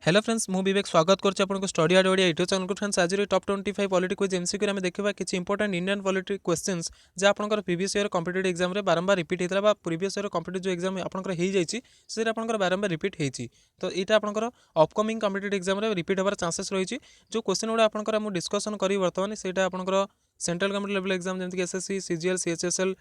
Hello friends मु विवेक स्वागत करछि आपनको study art Odia YouTube channel को फ्रेंड्स आज टॉप 25 पॉलिटी क्विज एमसीक्यू में देखिबा किछि इंपोर्टेंट इंडियन पॉलिटी क्वेश्चंस जे आपनकर प्रीवियस ईयर कॉम्पिटिटिव एग्जाम रे बारंबार रिपीट हेतला बा प्रीवियस ईयर कॉम्पिटिटिव एग्जाम आपनकर हेइ जाइछि से आपनकर बारंबार रिपीट हेइछि तो एटा आपनकर अपकमिंग कॉम्पिटिटिव एग्जाम रे रिपीट होबार चांसेस रहिछि जो क्वेश्चन उडा आपनकर हम डिस्कशन करी वर्तमान सेटा आपनकर सेंट्रल गवर्नमेंट लेवल एग्जाम जेमति एसएससी सीजीएल सीएचएसएल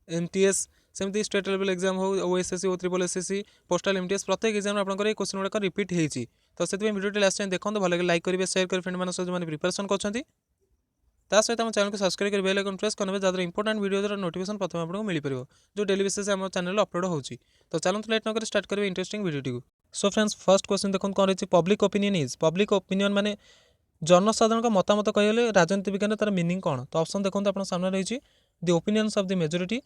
एमटीएस सेमती स्टेट लेवल एग्जाम हो ओएसएससी OSSC पोस्टाल एमटीएस प्रत्येक एग्जाम आपनकर ए क्वेश्चन गुडा रिपीट हेइछि तो से वीडियो लास्ट टाइम देखो भल लाइक करेंगे शेयर करेंगे फ्रेंड मानक जो प्रिपरेशन कर सहित आम चैनल को सब्सक्राइब कर बेल आइकन प्रेस करेंगे जहाँ इंपोर्टेंट वीडियो नोटिफिकेशन प्रथम आपको मिल पार जो डेली बेसिस आम चैनल अपलोड होची तो चलते लेट नक स्टार्ट करेंगे interesting video so friends first question देखो कौन रही public opinion is public opinion माने जनसाधारण मतामत कहले राजनीति विज्ञान तार मीनिंग कौन तो ऑप्शन देखो आप सामने रही the opinions of the majority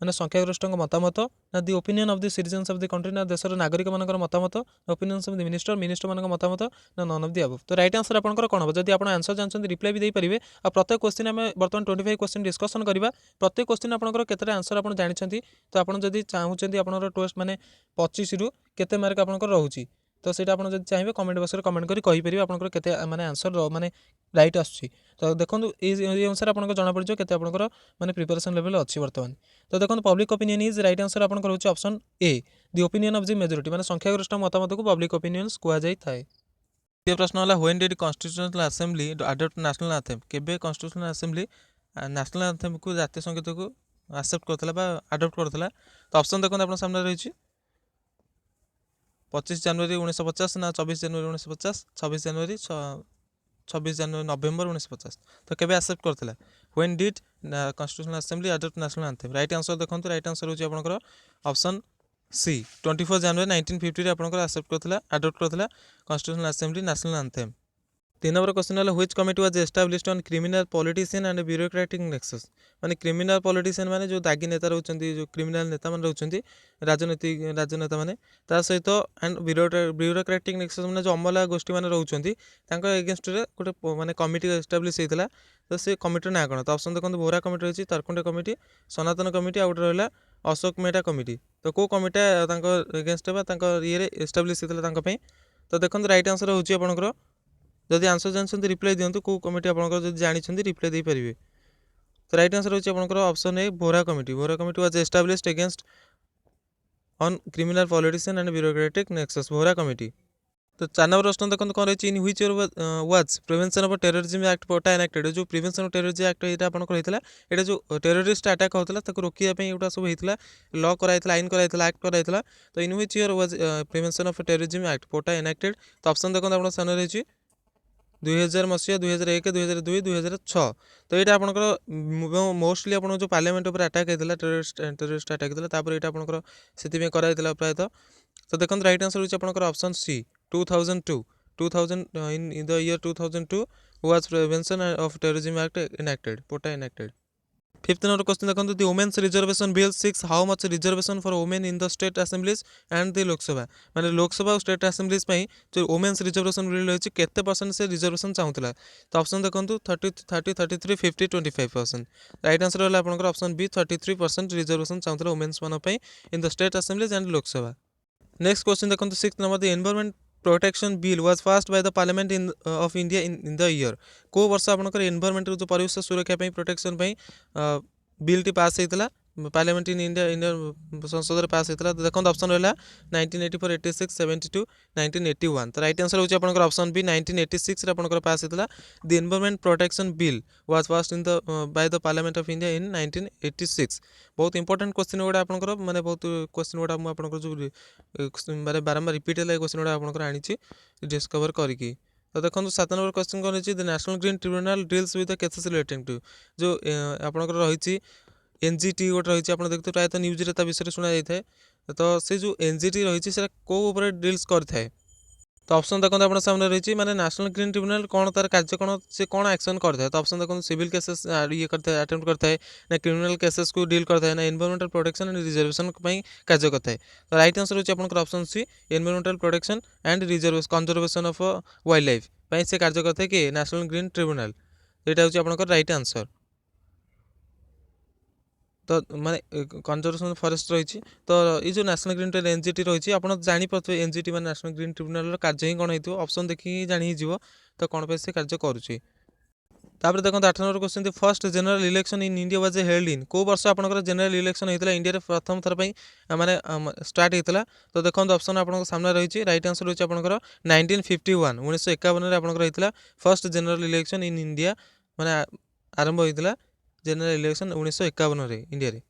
मैंने संख्यागरिष्ठ मतामत ना the opinion of the citizens of the country ना देशर नागरिक मान मतामत ओपिनियंस ऑफ द मिनिस्टर मान मतामत ना नन ऑफ द अबव तो राइट आंसर आपंकर कौन हम जब आप आंसर जानते रिप्लाई भी देपारे आ प्रत्येक क्वेश्चन आम बर्तमान 25 क्वेश्चन डिस्कसन करवा प्रत्येक क्वेश्चन आपंकर केते आंसर आप जानते तो आप चाहते आप टेस्ट मैंने 25 रु केते मार्क आपंकर रोचे तो सीटा आप चाहिए कमेंट बॉक्स में कमेंट करी कहि परिबे आपनकर केते माने आंसर माने राइट आछी तो देखो ये अनुसार आपको जना पड़ो केते आपनकर माने प्रिपरेशन लेवल अच्छी वर्तमान तो देखो public opinion is right answer आपनकर होची option A the opinion of the majority माने संख्यागरिष्ठ मतामत को पब्लिक ओपिनियंस कुआ जाई थाए। ये प्रश्न होला when did constitutional assembly adopt national anthem केबे कॉन्स्टिट्यूशनल असेंबली नेशनल एंथम को जातीय संगीत को एक्सेप्ट करथला बा अडॉप्ट करथला तो ऑप्शन देखो आपन सामने रही 25 जनवरी 1950 ना 24 जनवरी 1950 26 जनवरी नवेम्बर 1950 तो केबे एक्सेप्ट करथिला when did constitutional assembly adopt national anthem right answer देखंतु राइट आंसर होची आपनकर ऑप्शन सी 24 जनवरी 1950 रे आपनकर एक्सेप्ट करथिला अडॉप्ट करथिला constitutional assembly national anthem. 3 number question है which committee was established on criminal politician and bureaucratic nexus माने क्रिमिनल पॉलिटिशियन माने जो दागी नेता रहउचंती जो क्रिमिनल नेता माने रहउचंती राजनेता माने ता सहित एंड ब्यूरोक्रेटिक नेक्सस माने जो अमला गोष्ठी माने रहउचंती तांको अगेंस्ट रे गोटे माने कमिटी एस्टैब्लिश हेतला तो से कमिटी ना कोन तो ऑप्शन देखो बोरा कमिटी रही तरकुंड कमिटी सनातन कमिटी आउट रहला अशोक मेहता कमिटी तो को कमिटी तांको अगेंस्ट बा तांको ये रे एस्टैब्लिश हेतला तांको पे तो देखो राइट आंसर होची आपनकर जदि आंसर जानते रिप्लाई दिंतु कौ कमिटी आप जानते रिप्लाई दे पारे तो राइट आंसर होची आपनकर option A Bora committee was established against on criminal politician and bureaucratic nexus Bora committee. तो 4 नंबर प्रश्न देखो कौन रही in which year was prevention of terrorism act POTA enacted जो प्रिवेंशन ऑफ टेररिज्म एक्ट ये आपनकर होइतला एटा जो टेररिस्ट अटैक होतला ताको रोकिया पे एटा सब होइतला लॉ कराइतला आइन कराइतला एक्ट कराइतला तो in which year was prevention of terrorism act POTA enacted तो ऑप्शन देखो आपन सामने रही 2000 मसीहा 2001 2002 2006 तो ये आपंकर मोस्टली आप जो पार्लियामेंट उपर अटैक होता टेररिस्ट अटैक होता तापर ये आपंकर से कराइला प्रायतः तो देखो राइट आंसर होची आपंकर option C 2000 in the year 2002 was prevention of terrorism act enacted POTA enacted. 5th number question देखो the women's reservation bill 6 how much reservation for women in the state assemblies and the Lok Sabha माने लोकसभा और state assemblies पई जो women's reservation bill रही केते percent से reservation चाहूतला तो option देखो 30 33 50 25% राइट आंसर होला आपनकर ऑप्शन बी 33% रिजर्वेशन चाहूतला वुमेन्स मान पई इन the state assemblies and Lok Sabha. Next question देखो 6th number the environment protection bill was passed by the parliament of India in the year को वर्ष आपनकर एनवायरनमेंट जो परिवेश सुरक्षा पई प्रोटेक्शन पई बिल टी पास होता पार्लियामेंट इन इंडिया इंडियन संसद पास होता तो देखो ऑप्शन रहा 1984 86 72 1981 तो राइट आंसर होची आपनकर ऑप्शन बी 1986 रे आपनकर पास होता the environment protection bill was passed in the by the parliament of India in 1986 बहुत इंपोर्टेंट क्वेश्चन गुड़ा आपनकर माने बहुत क्वेश्चन गुड़ा मु आपनकर जो माने बारंबार रिपीट है क्वेश्चन गुड़ा आपनकर आनी डिस्कवर करके तो देखो 7 नंबर क्वेश्चन कौन रही the National Green Tribunal deals with the cases relating to जो आपनकर रही एनजीटी गोटे रही आप देखते प्रायतः न्यूज रे विषय शुणा जाए तो से जो एनजीटी रही है कौ डील्स करता है तो ऑप्शन देखो आप सामने रही माने नेशनल ग्रीन ट्रिब्यूनल कौन तार कार्य कौन से कौन एक्शन करता है तो ऑप्शन देखो सिविल केसेस ये करता है अटेम्प्ट करता है ना क्रिमिनल केसेस को डील करता है ना एनवायरमेंटल प्रोटेक्शन एंड रिजर्वेशन कार्य करता है तो राइट आंसर होची आपनकर option C environmental protection and reservation conservation of wildlife से कार्य करता है कि नेशनल ग्रीन ट्रिब्यूनल यहाँ हूँ आपनकर राइट आंसर। तो माने कंजर्वेशन फॉरेस्ट रही तो ये जो नेशनल ग्रीन ट्रिब्यूनल एनजीटी रही आप जानीपे एनजीटी मान नेशनल ग्रीन ट्रिब्यूनल कार्य ही कौन हो ऑप्शन देखिए जानी तो कौन पे से कार्य करुच्ची। तापर देखो 8 number question first general election in India was held in को वर्ष आपनकर जनरल इलेक्शन होता इंडिया रे प्रथम थर पई माने स्टार्ट होता तो देखो ऑप्शन आपन सामने रही राइट आंसर होची आपनकर 1951 1951 रे आपनकर होता first general election in India माने आरंभ होता जनरल इलेक्शन 1951 रे इंडिया रे।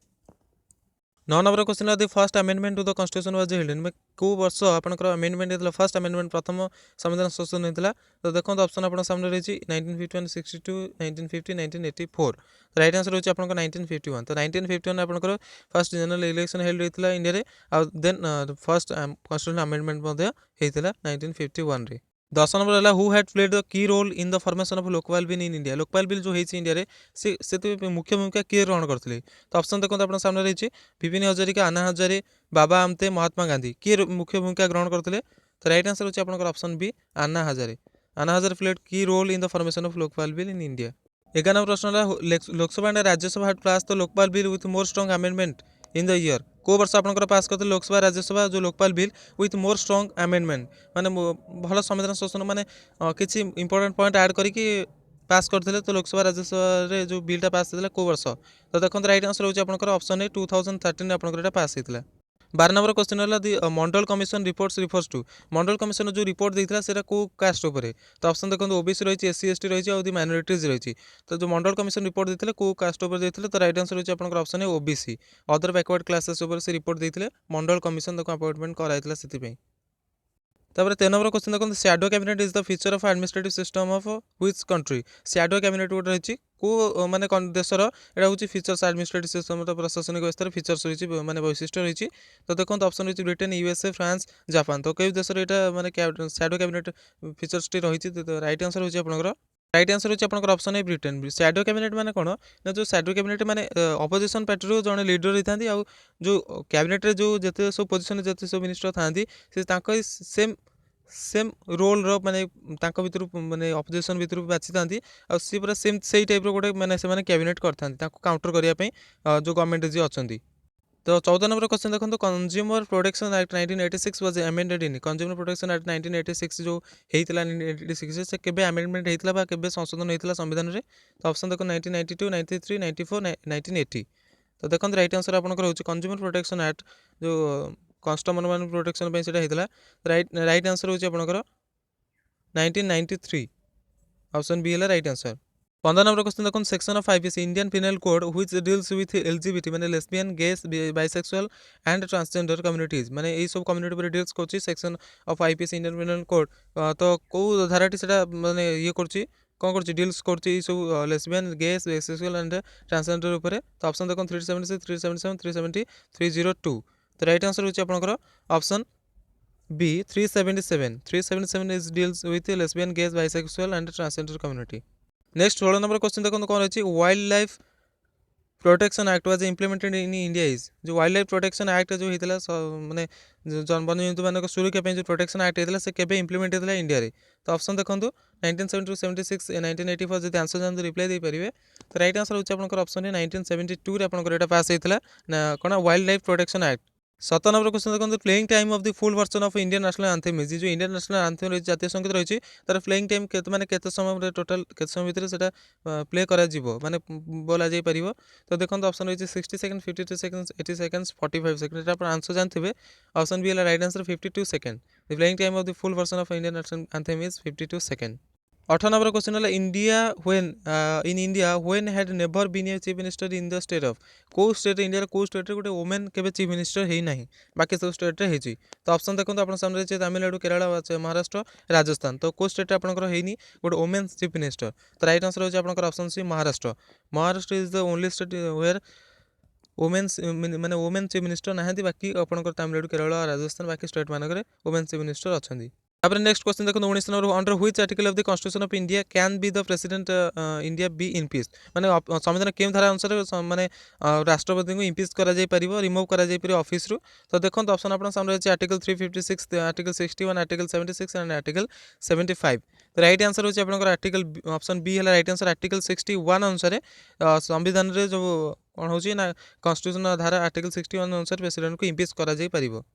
9 number question the first amendment to the constitution was held in को वर्ष आपनकर अमेंडमेंट होता फर्स्ट अमेंडमेंट प्रथम संविधान संशोधन होता तो देखो ऑप्शन आपन सामने रही 1951 62 1950 1984 राइट आंसर होची आपनकर 1951 तो 1951 आपनकर फर्स्ट जनरल इलेक्शन हेल्ड होता इंडिया रे आ देन फर्स्ट कॉन्स्टिट्यूशन अमेंडमेंट होता 1951 रे। 10 नंबर है who had played the key role in the formation of Lokpal bill in India Lokpal bill जो होती इंडिया रे से मुख्य भूमिका किए ग्रहण करते तो ऑप्शन देखो आप सामने रही विपिन हजारिका आना हजारे बाबा आमते महात्मा गांधी किए मुख्य भूमिका ग्रहण करते तो राइट आंसर होची आपनकर option B Anna Hazare played key role in the formation of Lokpal bill in India. 11 number प्रश्न है Lok Sabha and Rajya Sabha had pass the Lokpal bill with more strong amendment in the year को वर्ष आपनकर पास करते लोकसभा राज्यसभा जो Lokpal bill with more strong amendment माने भल संविधान शोषण माने किसी इंपोर्टेंट पॉइंट ऐड करके पास करते तो लोकसभा राज्यसभा जो बिलटा पास होता को वर्ष तो देखो राइट आंसर होची आपनकर ऑप्शन ए 2013 आपनकर पास होता। 12 नंबर क्वेश्चन है the Mandal commission reports refers to Mandal commission जो रिपोर्ट देता है को कास्ट उपर तो ऑप्शन देखो ओबीसी रही एससी एसटी रही और माइनॉरिटीज रही तो जो मंडल कमिशन रिपोर्ट देते को कास्ट उपर देते तो राइट आंसर होची आपनकर ऑप्शन है ओबीसी अदर बैकवर्ड क्लासेस उपर से रिपोर्ट देते मंडल कमिशन देखो अपॉइंटमेंट कराइला से। तापर 13 नंबर क्वेश्चन देखो shadow cabinet is the feature of administrative system of which country shadow cabinet गोटे रही को माने देशर एटा होची फीचर्स एडमिनिस्ट्रेटिव सिस्टम प्रशासनिक व्यवस्था फीचर्स रही माने वैशिष्ट्य रही तो देखो ऑप्शन रही ब्रिटेन यूएसए फ्रांस जापान तो कई देश एटा माने शैडो कैबिनेट फीचर्स टी रही तो राइट आंसर होची आपनकर राइट आंसर होची आपनकर ऑप्शन है ब्रिटेन। शैडो कैबिनेट माने कोन ना जो शैडो कैबिनेट माने ऑपोजिशन पार्टी जने लीडर रही थांती आ जो कैबिनेट रे जो जते सब पोजीशन जते सब मिनिस्टर थांती से तांको सेम रोल रो माने तांको भितर माने ऑपोजिशन भितर बाछि थांती आ सी पूरा सेम सेही टाइप रो गोटे माने से माने कैबिनेट करथांती तांको काउंटर करिया पई जो गवर्नमेंट जे अछंती। तो 14 नंबर क्वेश्चन देखो consumer protection act 1986 was amended in consumer protection act 1986 जो हेइतला 1986 से केबे अमेंडमेंट हेइतला बा केबे संशोधन हेइतला संविधान रे तो ऑप्शन देखो 1992 93 94 1980 तो देखो राइट आंसर आपनकर होची कंज्यूमर प्रोटेक्शन एक्ट जो कस्टमर मान प्रोटेक्शन पे सेटा हेइतला राइट आंसर होची आपनकर 1993 ऑप्शन बी है राइट आंसर। 15 नंबर क्वेश्चन देखो section of IPC Indian penal code which deals with LGBT माने lesbian gays bisexual and transgender communities माने एई सब कम्युनिटी पर डील्स करछि section of IPC Indian penal code तो को धाराटी सेटा माने ये करछि कौन करछि डील्स करछि सब lesbian gays bisexual and transgender ऊपर तो ऑप्शन देखो 376 377 370 302 तो राइट आंसर होछि आपनकर option B 377 is deals with lesbian gays bisexual and transgender community. Next 16 number question देखो कौन रही wildlife protection act was implemented in India is जो वाइल्ड लाइफ प्रोटेक्शन एक्ट जो होता माने वन्य जंतु मान सुरक्षा जो प्रोटेक्शन एक्ट होता है केबे इम्प्लीमेंट होता इंडिया रे तो ऑप्शन देखो 1972 76 1984 जब आंसर जानते रिप्लाई दे पारे तो राइट आंसर होची आपनकर ऑप्शन है 1972 रे आपनकर एटा पास होता कौन wildlife protection act. 17 number question देखो playing time of the full version of Indian national anthem जो इंडियन नेशनल एंथम रही जातीय संगीत रही तार प्लेइंग टाइम माने केते समय टोटल केते समय भीतर सेटा प्ले करा जिवो माने बोला जाई परिबो तो देखो ऑप्शन रही 60 सेकंड 52 सेकंड्स 80 सेकंड्स 45 सेकंड एटा पर आंसर जानथिबे ऑप्शन बी है right answer 52 second the playing time of the full version of Indian national anthem is 52 second. 18 number question है India when had never been a chief minister in the state of को state India को state रे गोटे women केबे chief minister हेई नाही बाकी सब state रे हेची तो ऑप्शन देखो आपन सामने रे तमिलनाडु केरला महाराष्ट्र राजस्थान तो को स्टेट आपनकर हेनी गोटे वुमेन चीफ मिनिस्टर तो राइट आंसर होची आपनकर option C Maharashtra is the only state where womens माने वुमेन चीफ मिनिस्टर नाहंती बाकी आपनकर तमिलनाडु केरला राजस्थान बाकी स्टेट मानकरे वुमेन चीफ मिनिस्टर अछंदी। तापर नेक्स्ट क्वेश्चन देखो 19 number under which article of the constitution of India can be the president India be impeached माने संविधान केम धारा अनुसार माने राष्ट्रपति को इम्पीच करा जाय परिबो रिमूव करा जाय परिबो ऑफिस रु तो देखो ऑप्शन आपन सामने अछि article 356 article 61 article 76 and article 75 तो राइट आंसर होछि आपनकर आर्टिकल ऑप्शन बी है राइट आंसर आर्टिकल 61 अनुसार संविधान रे जो कौन होची ना कॉन्स्टिट्यूशन धारा आर्टिकल 61 अनुसार प्रेसिडेंट को इम्पीच करा जाई परिबो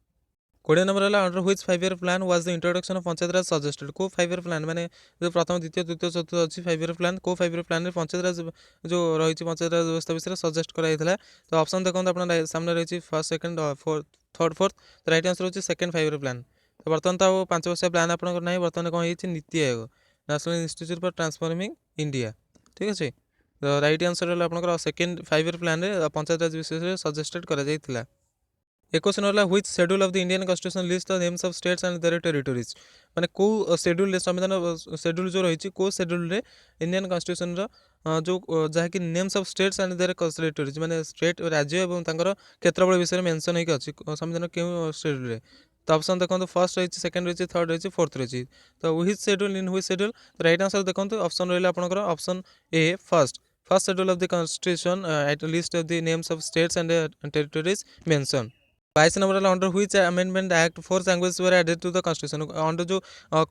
20 नंबर है under which 5 year plan was the introduction of panchayat Raj suggested को 5 ईयर प्लान माने जो प्रथम द्वितीय तृतीय चतुर्थ अच्छी 5 ईयर प्लान को 5 ईयर प्लान में पंचायत राज जो रही पंचायत राज व्यवस्था विषय सजेस्ट कराइला तो ऑप्शन देखो अपना सामने रही first second fourth third fourth तो राइट आंसर होची सेकंड 5 ईयर प्लान तो बर्तमान तो 5 वर्ष प्लान आपन नहीं बर्तमान कौन होती NITI Aayog national institute for transforming India ठीक अच्छे तो राइट आंसर है सेकंड 5 ईयर प्लान पंचायत राज विषय सजेस्टेड करा A question होला which schedule of the Indian Constitution lists the names of states and their territories माने को शेड्यूल संविधान शेड्यूल जो रही को शेड्यूल रे इंडियन कॉन्स्टिट्यूशन रो जो जहा कि names of states and their territories माने स्टेट राज्य एवं तांकर क्षेत्रफल विषय में मेंशन होई अछि संविधान के शेड्यूल रे तो ऑप्शन देखो फर्स्ट रही सेकंड रही थर्ड रही फोर्थ रही तो which schedule in which schedule तो राइट आंसर देखो ऑप्शन रहिला आपनकर option A first schedule of the constitution at list of the names of states and territories mention 22 number under which amendment act 4 language were added to the constitution under जो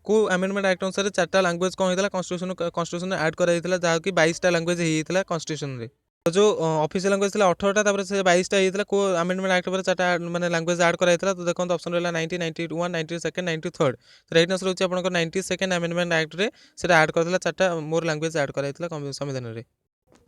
को amendment act अनुसार 4टा language कौन होता constitution add करा जहाँ कि 22टा language होता constitution रे तो जो ऑफिशियल लैंग्वेज था 18टा तापर से 22टा होता को अमेंडमेंट एक्ट पर 4टा माने लैंग्वेज ऐड करा तो देखो ऑप्शन रहा 1991 92 93 राइट आंसर होची आपनकर 92 अमेंडमेंट एक्ट रे सेटा ऐड करथला 4टा मोर लैंग्वेज ऐड करा संविधान रे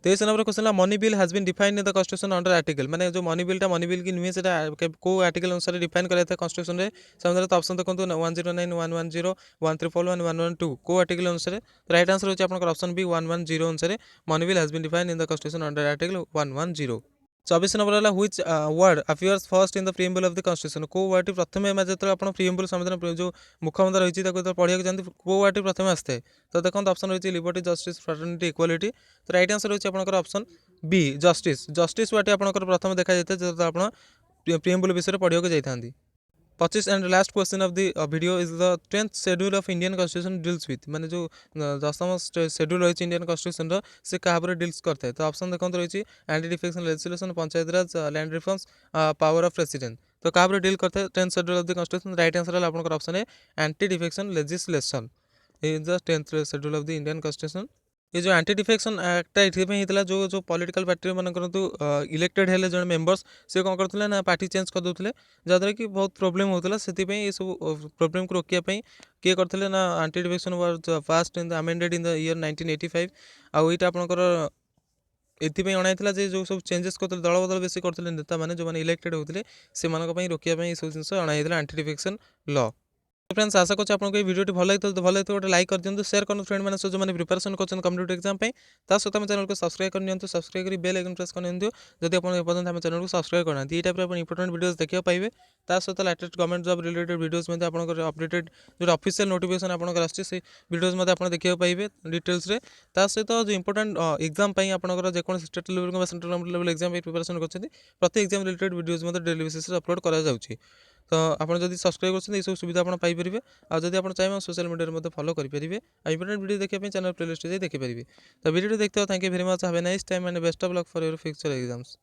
23 नंबर question money bill has been defined in the constitution under article माने जो मनी बिल की नुहे सेटा को आर्टिकल अनुसार डिफाइन करा था कॉन्स्टिट्यूशन रे संविधान तो ऑप्शन देखो 109 110 131 112 को आर्टिकल अनुसार राइट आंसर होची आपनकर ऑप्शन बी 110 अनुसार money bill has been defined in the constitution under article 110 24 number है which word appears first in the preamble of the constitution को वर्ड प्रथम जो आप प्रीएम्बल संविधान जो मुखबंध रही पढ़ा जाती को वर्ड प्रथम आसते तो देखो ऑप्शन रही लिबर्टी जस्टिस फ्रेटर्निटी इक्वालिटी तो राइट आंसर होची आपनकर ऑप्शन बी जस्टिस वर्ड आपनकर प्रथम देखा जाता है जो आप प्रीएम्बल विषय पढ़ा जाती 25 and last question of the video is the 10th schedule of Indian constitution deals with माने जो 10th शेड्यूल रही इंडियन कॉन्स्टिट्यूशन रो से कहा पर डील्स करता है तो ऑप्शन देखो रही anti defection legislation panchayat Raj land reforms power of president तो कहा पर डील करता है 10th schedule of the constitution right answer है आपनकर ऑप्शन है anti defection legislation is the 10th schedule of the Indian constitution ये जो एंटी डिफेक्शन एक्टा ये जो पॉलिटिकल पार्टी मन इलेक्टेड हेले जो मेंबर्स से कौन करते ना पार्टी चेंज कर दूसरे जहाँद्वारा कि बहुत प्रोब्लेम होता से ये सब प्रोब्लेम को रोकने किए करते ना anti defection was passed in the amended in the year 1985 आउ यहाँ आपंकर एपाई अणाई जे जो सब चेंजेस करते दल बदल बेसी करते नेता मैंने जो इलेक्टेड होते से रोकने सब जिन अणाई एंटी डिफेक्शन लॉ तो फ्रेंड्स आशा करছি आपको वीडियो भल लगी तो भल लगी गोटे लाइक कर दिखाँ शेयर कर फ्रेंड मैंने जो मैंने प्रिपेरेसन कर कम्पिटेटिव एग्जाम ता सहित आम चैनल को सब्सक्राइब कर सब्सक्राइब कर बेल आइकन प्रेस कर जब आप आम चैनल को सब्सक्राइब करना ये टाइप इंपोर्टेंट वीडियोस देखा पाइबे ता सहित latest government job related videos में आपंकर अपडेटेड जो ऑफिशियल नोटिफिकेशन आपंकर आसे वीडियोस आप देखा पाइबे डिटेल्स रे ता सहित जो इंपोर्टेंट एग्जाम आपंकर जो state level central level exam preparation कर प्रति exam related videos daily basis upload करा जाउछि तो आपड़ जब सब्सक्राइब कर सब सुविधा आप पाइपर और जब आप चाहिए सोशल मीडिया फॉलो करेंगे इंपोर्टेंट वीडियो देखिए चैनल प्लेलिस्ट देखिए तो वीडियो देखते हो thank you very much have a nice time and best of luck for your future exams.